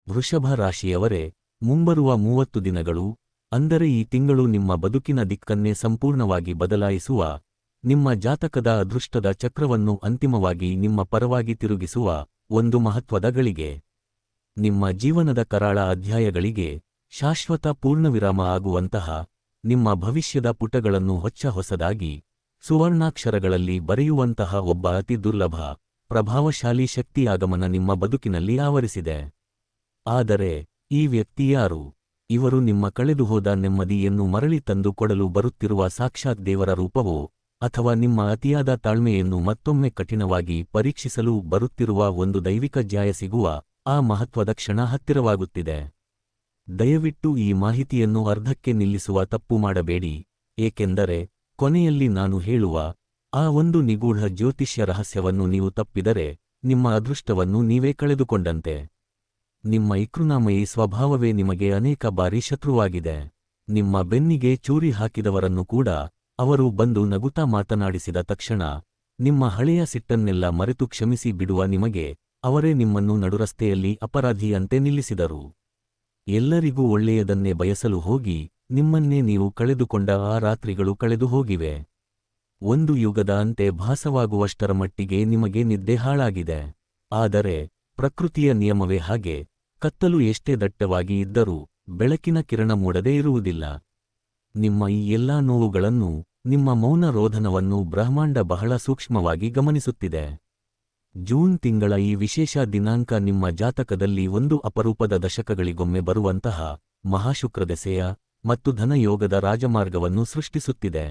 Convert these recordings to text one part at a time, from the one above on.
ವೃಷಭ ರಾಶಿಯವರೇ, ಮುಂಬರುವ 30 ದಿನಗಳು, ಅಂದರೆ ಈ ತಿಂಗಳು ನಿಮ್ಮ ಬದುಕಿನ ದಿಕ್ಕನ್ನೇ ಸಂಪೂರ್ಣವಾಗಿ ಬದಲಾಯಿಸುವ, ನಿಮ್ಮ ಜಾತಕದ ಅದೃಷ್ಟದ ಚಕ್ರವನ್ನು ಅಂತಿಮವಾಗಿ ನಿಮ್ಮ ಪರವಾಗಿ ತಿರುಗಿಸುವ ಒಂದು ಮಹತ್ವದ ಗಳಿಗೆ. ನಿಮ್ಮ ಜೀವನದ ಕರಾಳ ಅಧ್ಯಾಯಗಳಿಗೆ ಶಾಶ್ವತ ಪೂರ್ಣವಿರಾಮ ಆಗುವಂತಹ, ನಿಮ್ಮ ಭವಿಷ್ಯದ ಪುಟಗಳನ್ನು ಹೊಸದಾಗಿ ಸುವರ್ಣಾಕ್ಷರಗಳಲ್ಲಿ ಬರೆಯುವಂತಹ ಒಬ್ಬ ಅತಿ ದುರ್ಲಭ, ಪ್ರಭಾವಶಾಲಿ ಶಕ್ತಿ ಆಗಮನ ನಿಮ್ಮ ಬದುಕಿನಲ್ಲಿ ಆವರಿಸಿದೆ. ಆದರೆ ಈ ವ್ಯಕ್ತಿ ಯಾರು? ಇವರು ನಿಮ್ಮ ಕಳೆದುಹೋದ ನೆಮ್ಮದಿಯನ್ನು ಮರಳಿ ತಂದು ಕೊಡಲು ಬರುತ್ತಿರುವ ಸಾಕ್ಷಾತ್ ದೇವರ ರೂಪವೋ, ಅಥವಾ ನಿಮ್ಮ ಅತಿಯಾದ ತಾಳ್ಮೆಯನ್ನು ಮತ್ತೊಮ್ಮೆ ಕಠಿಣವಾಗಿ ಪರೀಕ್ಷಿಸಲು ಬರುತ್ತಿರುವ ಒಂದು ದೈವಿಕ ಜ್ಯಾಯ ಸಿಗುವ ಆ ಮಹತ್ವದ ಕ್ಷಣ ಹತ್ತಿರವಾಗುತ್ತಿದೆ. ದಯವಿಟ್ಟು ಈ ಮಾಹಿತಿಯನ್ನು ಅರ್ಧಕ್ಕೆ ನಿಲ್ಲಿಸುವ ತಪ್ಪು ಮಾಡಬೇಡಿ, ಏಕೆಂದರೆ ಕೊನೆಯಲ್ಲಿ ನಾನು ಹೇಳುವ ಆ ಒಂದು ನಿಗೂಢ ಜ್ಯೋತಿಷ್ಯ ರಹಸ್ಯವನ್ನು ನೀವು ತಪ್ಪಿದರೆ ನಿಮ್ಮ ಅದೃಷ್ಟವನ್ನು ನೀವೇ ಕಳೆದುಕೊಂಡಂತೆ. ನಿಮ್ಮ ಇಕೃನಾಮಯಿ ಸ್ವಭಾವವೇ ನಿಮಗೆ ಅನೇಕ ಬಾರಿ ಶತ್ರುವಾಗಿದೆ. ನಿಮ್ಮ ಬೆನ್ನಿಗೆ ಚೂರಿ ಹಾಕಿದವರನ್ನು ಕೂಡ ಅವರು ಬಂದು ನಗುತ್ತಾ ಮಾತನಾಡಿಸಿದ ತಕ್ಷಣ ನಿಮ್ಮ ಹಳೆಯ ಸಿಟ್ಟನ್ನೆಲ್ಲ ಮರೆತು ಕ್ಷಮಿಸಿ ಬಿಡುವ ನಿಮಗೆ ಅವರೇ ನಿಮ್ಮನ್ನು ನಡುರಸ್ತೆಯಲ್ಲಿ ಅಪರಾಧಿಯಂತೆ ನಿಲ್ಲಿಸಿದರು. ಎಲ್ಲರಿಗೂ ಒಳ್ಳೆಯದನ್ನೇ ಬಯಸಲು ಹೋಗಿ ನಿಮ್ಮನ್ನೇ ನೀವು ಕಳೆದುಕೊಂಡ ಆ ರಾತ್ರಿಗಳು ಕಳೆದು ಹೋಗಿವೆ. ಒಂದು ಯುಗದ ಅಂತೆ ಭಾಸವಾಗುವಷ್ಟರ ಮಟ್ಟಿಗೆ ನಿಮಗೆ ನಿದ್ದೆ ಹಾಳಾಗಿದೆ. ಆದರೆ ಪ್ರಕೃತಿಯ ನಿಯಮವೇ ಹಾಗೆ, ಕತ್ತಲು ಎಷ್ಟೇ ದಟ್ಟವಾಗಿ ಇದ್ದರೂ ಬೆಳಕಿನ ಕಿರಣ ಮೂಡದೇ ಇರುವುದಿಲ್ಲ. ನಿಮ್ಮ ಈ ಎಲ್ಲಾ ನೋವುಗಳನ್ನು, ನಿಮ್ಮ ಮೌನ ರೋಧನವನ್ನು ಬ್ರಹ್ಮಾಂಡ ಬಹಳ ಸೂಕ್ಷ್ಮವಾಗಿ ಗಮನಿಸುತ್ತಿದೆ. ಜೂನ್ ತಿಂಗಳ ಈ ವಿಶೇಷ ದಿನಾಂಕ ನಿಮ್ಮ ಜಾತಕದಲ್ಲಿ ಒಂದು ಅಪರೂಪದ ದಶಕಗಳಿಗೊಮ್ಮೆ ಬರುವಂತಹ ಮಹಾಶುಕ್ರದೆಸೆಯ ಮತ್ತು ಧನಯೋಗದ ರಾಜಮಾರ್ಗವನ್ನು ಸೃಷ್ಟಿಸುತ್ತಿದೆ.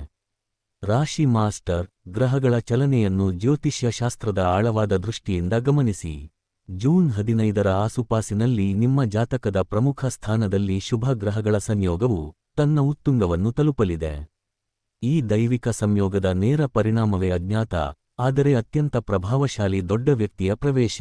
ರಾಶಿ ಮಾಸ್ಟರ್ ಗ್ರಹಗಳ ಚಲನೆಯನ್ನು ಜ್ಯೋತಿಷ್ಯ ಶಾಸ್ತ್ರದ ಆಳವಾದ ದೃಷ್ಟಿಯಿಂದ ಗಮನಿಸಿ. ಜೂನ್ 15ರ ಆಸುಪಾಸಿನಲ್ಲಿ ನಿಮ್ಮ ಜಾತಕದ ಪ್ರಮುಖ ಸ್ಥಾನದಲ್ಲಿ ಶುಭ ಗ್ರಹಗಳ ಸಂಯೋಗವು ತನ್ನ ಉತ್ತುಂಗವನ್ನು ತಲುಪಲಿದೆ. ಈ ದೈವಿಕ ಸಂಯೋಗದ ನೇರ ಪರಿಣಾಮವೇ ಅಜ್ಞಾತ, ಆದರೆ ಅತ್ಯಂತ ಪ್ರಭಾವಶಾಲಿ ದೊಡ್ಡ ವ್ಯಕ್ತಿಯ ಪ್ರವೇಶ.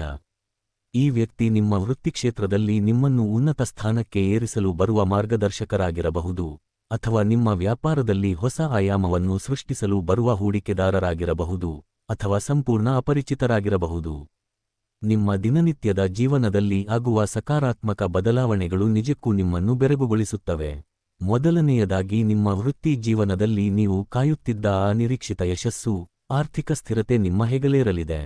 ಈ ವ್ಯಕ್ತಿ ನಿಮ್ಮ ವೃತ್ತಿಕ್ಷೇತ್ರದಲ್ಲಿ ನಿಮ್ಮನ್ನು ಉನ್ನತ ಸ್ಥಾನಕ್ಕೆ ಏರಿಸಲು ಬರುವ ಮಾರ್ಗದರ್ಶಕರಾಗಿರಬಹುದು, ಅಥವಾ ನಿಮ್ಮ ವ್ಯಾಪಾರದಲ್ಲಿ ಹೊಸ ಆಯಾಮವನ್ನು ಸೃಷ್ಟಿಸಲು ಬರುವ ಹೂಡಿಕೆದಾರರಾಗಿರಬಹುದು, ಅಥವಾ ಸಂಪೂರ್ಣ ಅಪರಿಚಿತರಾಗಿರಬಹುದು. ನಿಮ್ಮ ದಿನನಿತ್ಯದ ಜೀವನದಲ್ಲಿ ಆಗುವ ಸಕಾರಾತ್ಮಕ ಬದಲಾವಣೆಗಳು ನಿಜಕ್ಕೂ ನಿಮ್ಮನ್ನು ಬೆರಗುಗೊಳಿಸುತ್ತವೆ. ಮೊದಲನೆಯದಾಗಿ, ನಿಮ್ಮ ವೃತ್ತಿ ಜೀವನದಲ್ಲಿ ನೀವು ಕಾಯುತ್ತಿದ್ದ ಆ ನಿರೀಕ್ಷಿತ ಯಶಸ್ಸು, ಆರ್ಥಿಕ ಸ್ಥಿರತೆ ನಿಮ್ಮ ಹೆಗಲೇರಲಿದೆ.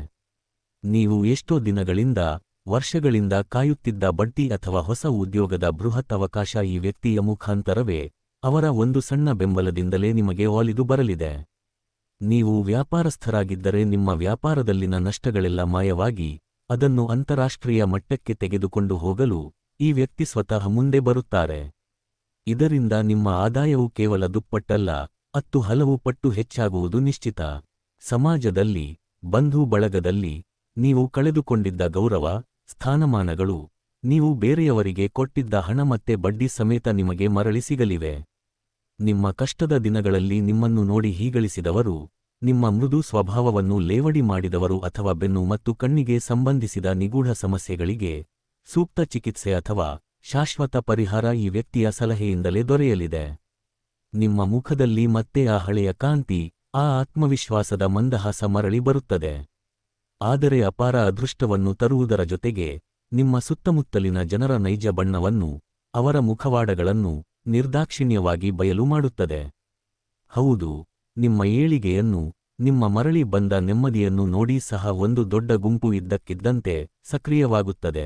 ನೀವು ಎಷ್ಟೋ ದಿನಗಳಿಂದ, ವರ್ಷಗಳಿಂದ ಕಾಯುತ್ತಿದ್ದ ಬಡ್ತಿ ಅಥವಾ ಹೊಸ ಉದ್ಯೋಗದ ಬೃಹತ್ ಅವಕಾಶ ಈ ವ್ಯಕ್ತಿಯ ಮುಖಾಂತರವೇ, ಅವರ ಒಂದು ಸಣ್ಣ ಬೆಂಬಲದಿಂದಲೇ ನಿಮಗೆ ಒಲಿದು ಬರಲಿದೆ. ನೀವು ವ್ಯಾಪಾರಸ್ಥರಾಗಿದ್ದರೆ ನಿಮ್ಮ ವ್ಯಾಪಾರದಲ್ಲಿನ ನಷ್ಟಗಳೆಲ್ಲ ಮಾಯವಾಗಿ, ಅದನ್ನು ಅಂತಾರಾಷ್ಟ್ರೀಯ ಮಟ್ಟಕ್ಕೆ ತೆಗೆದುಕೊಂಡು ಹೋಗಲು ಈ ವ್ಯಕ್ತಿ ಸ್ವತಃ ಮುಂದೆ ಬರುತ್ತಾರೆ. ಇದರಿಂದ ನಿಮ್ಮ ಆದಾಯವು ಕೇವಲ ದುಪ್ಪಟ್ಟಲ್ಲ, 10 ಹಲವು ಪಟ್ಟು ಹೆಚ್ಚಾಗುವುದು ನಿಶ್ಚಿತ. ಸಮಾಜದಲ್ಲಿ, ಬಂಧು ಬಳಗದಲ್ಲಿ ನೀವು ಕಳೆದುಕೊಂಡಿದ್ದ ಗೌರವ, ಸ್ಥಾನಮಾನಗಳು, ನೀವು ಬೇರೆಯವರಿಗೆ ಕೊಟ್ಟಿದ್ದ ಹಣ ಮತ್ತೆ ಬಡ್ಡಿ ಸಮೇತ ನಿಮಗೆ ಮರಳಿ ಸಿಗಲಿವೆ. ನಿಮ್ಮ ಕಷ್ಟದ ದಿನಗಳಲ್ಲಿ ನಿಮ್ಮನ್ನು ನೋಡಿ ಹೀಗಳಿಸಿದವರು, ನಿಮ್ಮ ಮೃದು ಸ್ವಭಾವವನ್ನು ಲೇವಡಿ ಮಾಡಿದವರು ಅಥವಾ ಬೆನ್ನು ಮತ್ತು ಕಣ್ಣಿಗೆ ಸಂಬಂಧಿಸಿದ ನಿಗೂಢ ಸಮಸ್ಯೆಗಳಿಗೆ ಸೂಕ್ತ ಚಿಕಿತ್ಸೆ ಅಥವಾ ಶಾಶ್ವತ ಪರಿಹಾರ ಈ ವ್ಯಕ್ತಿಯ ಸಲಹೆಯಿಂದಲೇ ದೊರೆಯಲಿದೆ. ನಿಮ್ಮ ಮುಖದಲ್ಲಿ ಮತ್ತೆ ಆ ಹಳೆಯ ಕಾಂತಿ, ಆ ಆತ್ಮವಿಶ್ವಾಸದ ಮಂದಹಾಸ ಮರಳಿ ಬರುತ್ತದೆ. ಆದರೆ ಅಪಾರ ಅದೃಷ್ಟವನ್ನು ತರುವುದರ ಜೊತೆಗೆ, ನಿಮ್ಮ ಸುತ್ತಮುತ್ತಲಿನ ಜನರ ನೈಜ ಬಣ್ಣವನ್ನು, ಅವರ ಮುಖವಾಡಗಳನ್ನು ನಿರ್ದಾಕ್ಷಿಣ್ಯವಾಗಿ ಬಯಲು ಮಾಡುತ್ತದೆ. ಹೌದು, ನಿಮ್ಮ ಏಳಿಗೆಯನ್ನು, ನಿಮ್ಮ ಮರಳಿ ಬಂದ ನೆಮ್ಮದಿಯನ್ನು ನೋಡಿ ಸಹ ಒಂದು ದೊಡ್ಡ ಗುಂಪು ಇದ್ದಕ್ಕಿದ್ದಂತೆ ಸಕ್ರಿಯವಾಗುತ್ತದೆ.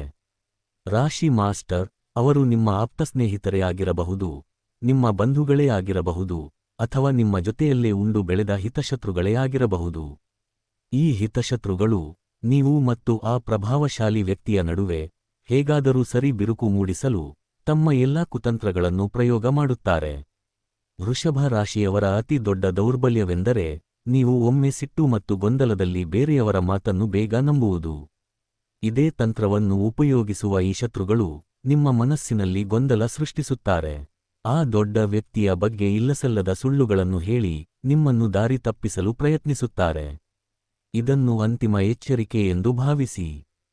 ರಾಶಿ ಮಾಸ್ಟರ್ ಅವರು ನಿಮ್ಮ ಆಪ್ತಸ್ನೇಹಿತರೇ ಆಗಿರಬಹುದು, ನಿಮ್ಮ ಬಂಧುಗಳೇ ಆಗಿರಬಹುದು, ಅಥವಾ ನಿಮ್ಮ ಜೊತೆಯಲ್ಲೇ ಉಂಡು ಬೆಳೆದ ಹಿತಶತ್ರುಗಳೇ ಆಗಿರಬಹುದು. ಈ ಹಿತಶತ್ರುಗಳು ನೀವು ಮತ್ತು ಆ ಪ್ರಭಾವಶಾಲಿ ವ್ಯಕ್ತಿಯ ನಡುವೆ ಹೇಗಾದರೂ ಸರಿ ಬಿರುಕು ಮೂಡಿಸಲು ತಮ್ಮ ಎಲ್ಲಾ ಕುತಂತ್ರಗಳನ್ನು ಪ್ರಯೋಗ ಮಾಡುತ್ತಾರೆ. ವೃಷಭ ರಾಶಿಯವರ ಅತಿ ದೊಡ್ಡ ದೌರ್ಬಲ್ಯವೆಂದರೆ ನೀವು ಒಮ್ಮೆ ಸಿಟ್ಟು ಮತ್ತು ಗೊಂದಲದಲ್ಲಿ ಬೇರೆಯವರ ಮಾತನ್ನು ಬೇಗ ನಂಬುವುದು. ಇದೇ ತಂತ್ರವನ್ನು ಉಪಯೋಗಿಸುವ ಈ ಶತ್ರುಗಳು ನಿಮ್ಮ ಮನಸ್ಸಿನಲ್ಲಿ ಗೊಂದಲ ಸೃಷ್ಟಿಸುತ್ತಾರೆ. ಆ ದೊಡ್ಡ ವ್ಯಕ್ತಿಯ ಬಗ್ಗೆ ಇಲ್ಲಸಲ್ಲದ ಸುಳ್ಳುಗಳನ್ನು ಹೇಳಿ ನಿಮ್ಮನ್ನು ದಾರಿ ತಪ್ಪಿಸಲು ಪ್ರಯತ್ನಿಸುತ್ತಾರೆ. ಇದನ್ನು ಅಂತಿಮ ಎಚ್ಚರಿಕೆ ಎಂದು ಭಾವಿಸಿ.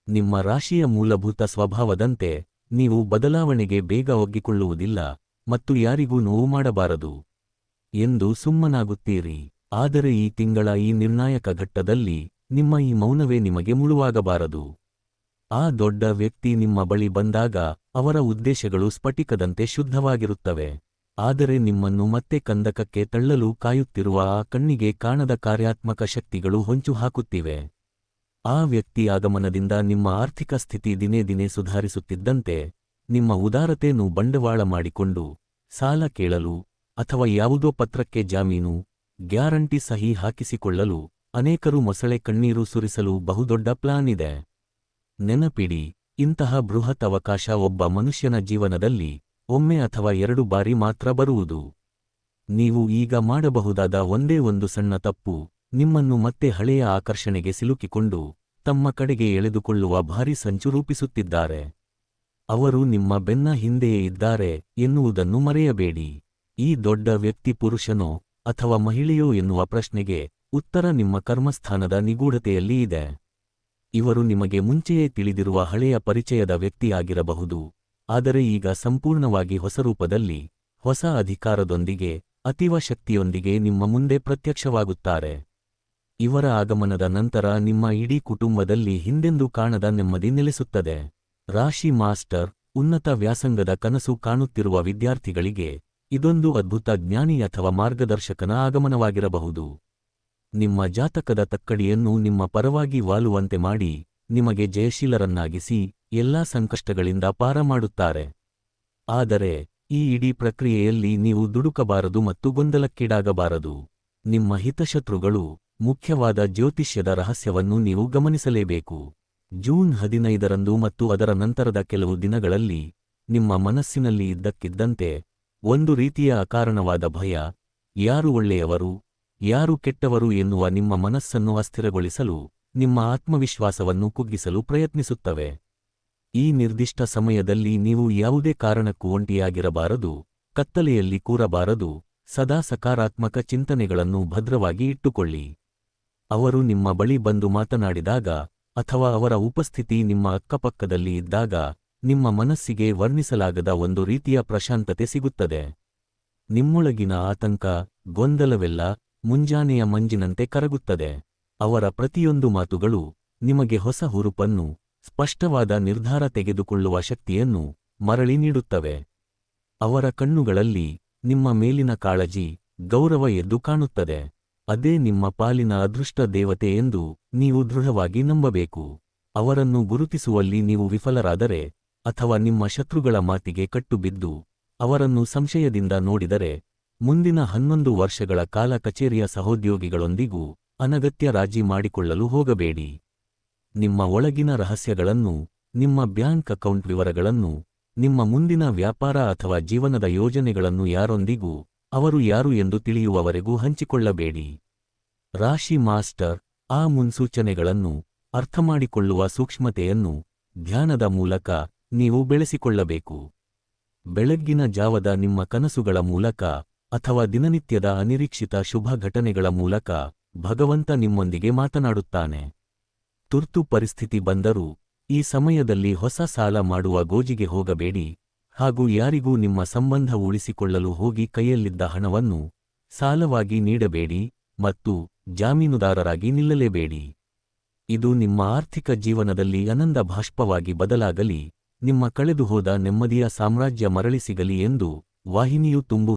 ನಿಮ್ಮ ರಾಶಿಯ ಮೂಲಭೂತ ಸ್ವಭಾವದಂತೆ ನೀವು ಬದಲಾವಣೆಗೆ ಬೇಗ ಒಗ್ಗಿಕೊಳ್ಳುವುದಿಲ್ಲ ಮತ್ತು ಯಾರಿಗೂ ನೋವು ಮಾಡಬಾರದು ಎಂದು ಸುಮ್ಮನಾಗುತ್ತೀರಿ. ಆದರೆ ಈ ತಿಂಗಳ ಈ ನಿರ್ಣಾಯಕ ಘಟ್ಟದಲ್ಲಿ ನಿಮ್ಮ ಈ ಮೌನವೇ ನಿಮಗೆ ಮುಳುವಾಗಬಾರದು. ಆ ದೊಡ್ಡ ವ್ಯಕ್ತಿ ನಿಮ್ಮ ಬಳಿ ಬಂದಾಗ ಅವರ ಉದ್ದೇಶಗಳು ಸ್ಫಟಿಕದಂತೆ ಶುದ್ಧವಾಗಿರುತ್ತವೆ. ಆದರೆ ನಿಮ್ಮನ್ನು ಮತ್ತೆ ಕಂದಕಕ್ಕೆ ತಳ್ಳಲು ಕಾಯುತ್ತಿರುವ ಆ ಕಣ್ಣಿಗೆ ಕಾಣದ ಕಾರ್ಯಾತ್ಮಕ ಶಕ್ತಿಗಳು ಹೊಂಚು ಹಾಕುತ್ತಿವೆ. ಆ ವ್ಯಕ್ತಿ ಆಗಮನದಿಂದ ನಿಮ್ಮ ಆರ್ಥಿಕ ಸ್ಥಿತಿ ದಿನೇ ದಿನೇ ಸುಧಾರಿಸುತ್ತಿದ್ದಂತೆ ನಿಮ್ಮ ಉದಾರತೆಯನ್ನು ಬಂಡವಾಳ ಮಾಡಿಕೊಂಡು ಸಾಲ ಕೇಳಲು ಅಥವಾ ಯಾವುದೋ ಪತ್ರಕ್ಕೆ ಜಾಮೀನು, ಗ್ಯಾರಂಟಿ ಸಹಿ ಹಾಕಿಸಿಕೊಳ್ಳಲು ಅನೇಕರು ಮೊಸಳೆ ಕಣ್ಣೀರು ಸುರಿಸಲು ಬಹುದೊಡ್ಡ ಪ್ಲಾನ್ ಇದೆ. ನೆನಪಿಡಿ, ಇಂತಹ ಬೃಹತ್ ಅವಕಾಶ ಒಬ್ಬ ಮನುಷ್ಯನ ಜೀವನದಲ್ಲಿ ಒಮ್ಮೆ ಅಥವಾ 2 ಬಾರಿ ಮಾತ್ರ ಬರುವುದು. ನೀವು ಈಗ ಮಾಡಬಹುದಾದ ಒಂದೇ ಒಂದು ಸಣ್ಣ ತಪ್ಪು ನಿಮ್ಮನ್ನು ಮತ್ತೆ ಹಳೆಯ ಆಕರ್ಷಣೆಗೆ ಸಿಲುಕಿಕೊಂಡು ತಮ್ಮ ಕಡೆಗೆ ಎಳೆದುಕೊಳ್ಳುವ ಭಾರೀ ಸಂಚು ರೂಪಿಸುತ್ತಿದ್ದಾರೆ. ಅವರು ನಿಮ್ಮ ಬೆನ್ನ ಹಿಂದೆಯೇ ಇದ್ದಾರೆ ಎನ್ನುವುದನ್ನು ಮರೆಯಬೇಡಿ. ಈ ದೊಡ್ಡ ವ್ಯಕ್ತಿ ಪುರುಷನೋ ಅಥವಾ ಮಹಿಳೆಯೋ ಎನ್ನುವ ಪ್ರಶ್ನೆಗೆ ಉತ್ತರ ನಿಮ್ಮ ಕರ್ಮಸ್ಥಾನದ ನಿಗೂಢತೆಯಲ್ಲಿ ಇದೆ. ಇವರು ನಿಮಗೆ ಮುಂಚೆಯೇ ತಿಳಿದಿರುವ ಹಳೆಯ ಪರಿಚಯದ ವ್ಯಕ್ತಿಯಾಗಿರಬಹುದು, ಆದರೆ ಈಗ ಸಂಪೂರ್ಣವಾಗಿ ಹೊಸ ರೂಪದಲ್ಲಿ, ಹೊಸ ಅಧಿಕಾರದೊಂದಿಗೆ, ಅತೀವ ಶಕ್ತಿಯೊಂದಿಗೆ ನಿಮ್ಮ ಮುಂದೆ ಪ್ರತ್ಯಕ್ಷವಾಗುತ್ತಾರೆ. ಇವರ ಆಗಮನದ ನಂತರ ನಿಮ್ಮ ಇಡೀ ಕುಟುಂಬದಲ್ಲಿ ಹಿಂದೆಂದೂ ಕಾಣದ ನೆಮ್ಮದಿ ನೆಲೆಸುತ್ತದೆ. ರಾಶಿ ಮಾಸ್ಟರ್, ಉನ್ನತ ವ್ಯಾಸಂಗದ ಕನಸು ಕಾಣುತ್ತಿರುವ ವಿದ್ಯಾರ್ಥಿಗಳಿಗೆ ಇದೊಂದು ಅದ್ಭುತ ಜ್ಞಾನಿ ಅಥವಾ ಮಾರ್ಗದರ್ಶಕನ ಆಗಮನವಾಗಿರಬಹುದು. ನಿಮ್ಮ ಜಾತಕದ ತಕ್ಕಡಿಯನ್ನು ನಿಮ್ಮ ಪರವಾಗಿ ವಾಲುವಂತೆ ಮಾಡಿ ನಿಮಗೆ ಜಯಶೀಲರನ್ನಾಗಿಸಿ ಎಲ್ಲಾ ಸಂಕಷ್ಟಗಳಿಂದ ಪಾರ ಮಾಡುತ್ತಾರೆ. ಆದರೆ ಈ ಇಡೀ ಪ್ರಕ್ರಿಯೆಯಲ್ಲಿ ನೀವು ದುಡುಕಬಾರದು ಮತ್ತು ಗೊಂದಲಕ್ಕೀಡಾಗಬಾರದು. ನಿಮ್ಮ ಹಿತಶತ್ರುಗಳು ಮುಖ್ಯವಾದ ಜ್ಯೋತಿಷ್ಯದ ರಹಸ್ಯವನ್ನು ನೀವು ಗಮನಿಸಲೇಬೇಕು. ಜೂನ್ 15ರಂದು ಮತ್ತು ಅದರ ನಂತರದ ಕೆಲವು ದಿನಗಳಲ್ಲಿ ನಿಮ್ಮ ಮನಸ್ಸಿನಲ್ಲಿ ಇದ್ದಕ್ಕಿದ್ದಂತೆ ಒಂದು ರೀತಿಯ ಅಕಾರಣವಾದ ಭಯ, ಯಾರು ಒಳ್ಳೆಯವರು ಯಾರು ಕೆಟ್ಟವರು ಎನ್ನುವ ನಿಮ್ಮ ಮನಸ್ಸನ್ನು ಅಸ್ಥಿರಗೊಳಿಸಲು, ನಿಮ್ಮ ಆತ್ಮವಿಶ್ವಾಸವನ್ನು ಕುಗ್ಗಿಸಲು ಪ್ರಯತ್ನಿಸುತ್ತವೆ. ಈ ನಿರ್ದಿಷ್ಟ ಸಮಯದಲ್ಲಿ ನೀವು ಯಾವುದೇ ಕಾರಣಕ್ಕೂ ಒಂಟಿಯಾಗಿರಬಾರದು, ಕತ್ತಲೆಯಲ್ಲಿ ಕೂರಬಾರದು, ಸದಾ ಸಕಾರಾತ್ಮಕ ಚಿಂತನೆಗಳನ್ನು ಭದ್ರವಾಗಿ ಇಟ್ಟುಕೊಳ್ಳಿ. ಅವರು ನಿಮ್ಮ ಬಳಿ ಬಂದು ಮಾತನಾಡಿದಾಗ ಅಥವಾ ಅವರ ಉಪಸ್ಥಿತಿ ನಿಮ್ಮ ಅಕ್ಕಪಕ್ಕದಲ್ಲಿ ಇದ್ದಾಗ ನಿಮ್ಮ ಮನಸ್ಸಿಗೆ ವರ್ಣಿಸಲಾಗದ ಒಂದು ರೀತಿಯ ಪ್ರಶಾಂತತೆ ಸಿಗುತ್ತದೆ. ನಿಮ್ಮೊಳಗಿನ ಆತಂಕ, ಗೊಂದಲವೆಲ್ಲ ಮುಂಜಾನೆಯ ಮಂಜಿನಂತೆ ಕರಗುತ್ತದೆ. ಅವರ ಪ್ರತಿಯೊಂದು ಮಾತುಗಳು ನಿಮಗೆ ಹೊಸ ಹುರುಪನ್ನು, ಸ್ಪಷ್ಟವಾದ ನಿರ್ಧಾರ ತೆಗೆದುಕೊಳ್ಳುವ ಶಕ್ತಿಯನ್ನು ಮರಳಿ ನೀಡುತ್ತವೆ. ಅವರ ಕಣ್ಣುಗಳಲ್ಲಿ ನಿಮ್ಮ ಮೇಲಿನ ಕಾಳಜಿ, ಗೌರವ ಎದ್ದು ಕಾಣುತ್ತದೆ. ಅದೇ ನಿಮ್ಮ ಪಾಲಿನ ಅದೃಷ್ಟ ದೇವತೆ ಎಂದು ನೀವು ದೃಢವಾಗಿ ನಂಬಬೇಕು. ಅವರನ್ನು ಗುರುತಿಸುವಲ್ಲಿ ನೀವು ವಿಫಲರಾದರೆ ಅಥವಾ ನಿಮ್ಮ ಶತ್ರುಗಳ ಮಾತಿಗೆ ಕಟ್ಟುಬಿದ್ದು ಅವರನ್ನು ಸಂಶಯದಿಂದ ನೋಡಿದರೆ, ಮುಂದಿನ 11 ವರ್ಷಗಳ ಕಾಲ ಕಚೇರಿಯ ಸಹೋದ್ಯೋಗಿಗಳೊಂದಿಗೂ ಅನಗತ್ಯ ರಾಜಿ ಮಾಡಿಕೊಳ್ಳಲು ಹೋಗಬೇಡಿ. ನಿಮ್ಮ ಒಳಗಿನ ರಹಸ್ಯಗಳನ್ನು, ನಿಮ್ಮ ಬ್ಯಾಂಕ್ ಅಕೌಂಟ್ ವಿವರಗಳನ್ನು, ನಿಮ್ಮ ಮುಂದಿನ ವ್ಯಾಪಾರ ಅಥವಾ ಜೀವನದ ಯೋಜನೆಗಳನ್ನು ಯಾರೊಂದಿಗೂ ಅವರು ಯಾರು ಎಂದು ತಿಳಿಯುವವರೆಗೂ ಹಂಚಿಕೊಳ್ಳಬೇಡಿ. ರಾಶಿ ಮಾಸ್ಟರ್, ಆ ಮುನ್ಸೂಚನೆಗಳನ್ನು ಅರ್ಥಮಾಡಿಕೊಳ್ಳುವ ಸೂಕ್ಷ್ಮತೆಯನ್ನು ಧ್ಯಾನದ ಮೂಲಕ ನೀವು ಬೆಳೆಸಿಕೊಳ್ಳಬೇಕು. ಬೆಳಗ್ಗಿನ ಜಾವದ ನಿಮ್ಮ ಕನಸುಗಳ ಮೂಲಕ ಅಥವಾ ದಿನನಿತ್ಯದ ಅನಿರೀಕ್ಷಿತ ಶುಭ ಘಟನೆಗಳ ಮೂಲಕ ಭಗವಂತ ನಿಮ್ಮೊಂದಿಗೆ ಮಾತನಾಡುತ್ತಾನೆ. ತುರ್ತು ಪರಿಸ್ಥಿತಿ ಬಂದರೂ ಈ ಸಮಯದಲ್ಲಿ ಹೊಸ ಸಾಲ ಮಾಡುವ ಗೋಜಿಗೆ ಹೋಗಬೇಡಿ ಹಾಗೂ ಯಾರಿಗೂ ನಿಮ್ಮ ಸಂಬಂಧ ಉಳಿಸಿಕೊಳ್ಳಲು ಹೋಗಿ ಕೈಯಲ್ಲಿದ್ದ ಹಣವನ್ನು ಸಾಲವಾಗಿ ನೀಡಬೇಡಿ ಮತ್ತು ಜಾಮೀನುದಾರರಾಗಿ ನಿಲ್ಲಲೇಬೇಡಿ. ಇದು ನಿಮ್ಮ ಆರ್ಥಿಕ ಜೀವನದಲ್ಲಿ ಆನಂದ ಬಾಷ್ಪವಾಗಿ ಬದಲಾಗಲಿ, ನಿಮ್ಮ ಕಳೆದುಹೋದ ನೆಮ್ಮದಿಯ ಸಾಮ್ರಾಜ್ಯ ಮರಳಿ ಸಿಗಲಿ ಎಂದು ವಾಹಿನಿಯು ತುಂಬು